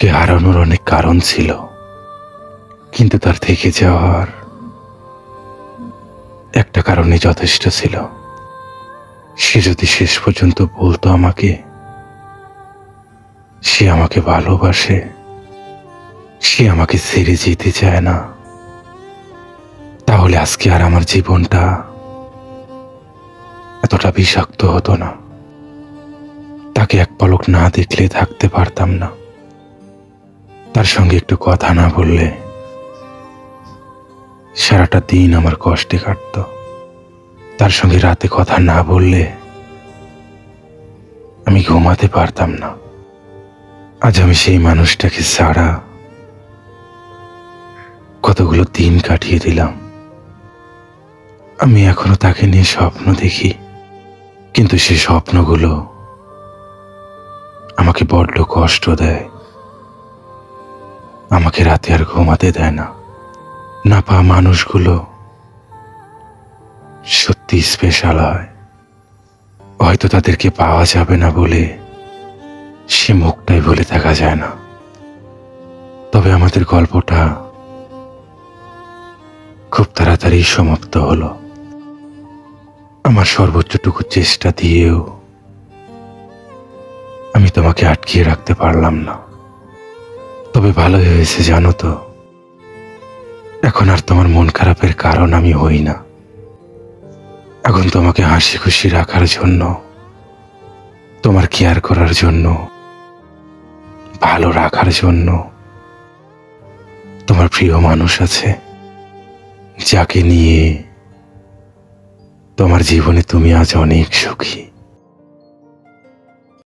তাকে হারানোর অনেক কারণ ছিল, কিন্তু তার থেকে যাওয়ার একটা কারণে যথেষ্ট ছিল। সে যদি শেষ পর্যন্ত বলতো আমাকে সে আমাকে ভালোবাসে, সে আমাকে ছেড়ে যেতে চায় না, তাহলে আজকে আর আমার জীবনটা এতটা বিষাক্ত হতো না। তাকে এক পলক না দেখলে থাকতে পারতাম না। তার সঙ্গে একটু কথা না বললে সারাটা দিন আমার কষ্টে কাটতো। তার সঙ্গে রাতে কথা না বললে আমি ঘুমাতে পারতাম না। আজ আমি সেই মানুষটাকে ছাড়া কতগুলো দিন কাটিয়ে দিলাম। আমি এখনো তাকে নিয়ে স্বপ্ন দেখি, কিন্তু সে স্বপ্নগুলো আমাকে বড্ড কষ্ট দেয়। আমাকে রাতে আর ঘুমাতে দেয় না। না পাওয়া মানুষগুলো সত্যি স্পেশাল হয়। হয়তো তাদেরকে পাওয়া যাবে না বলে সে মুখটাই বলে থাকা যায় না। তবে আমাদের গল্পটা খুব তাড়াতাড়ি সমাপ্ত হলো। আমার সর্বোচ্চটুকু চেষ্টা দিয়েও আমি তোমাকে আটকিয়ে রাখতে পারলাম না। তবে ভালোই হয়েছে জানো তো, এখন আর তোমার মন খারাপের কারণ আমি হই না। এখন তোমাকে হাসি খুশি রাখার জন্য, তোমার কেয়ার করার জন্য, ভালো রাখার জন্য তোমার প্রিয় মানুষ আছে, যাকে নিয়ে তোমার জীবনে তুমি আজ অনেক সুখী।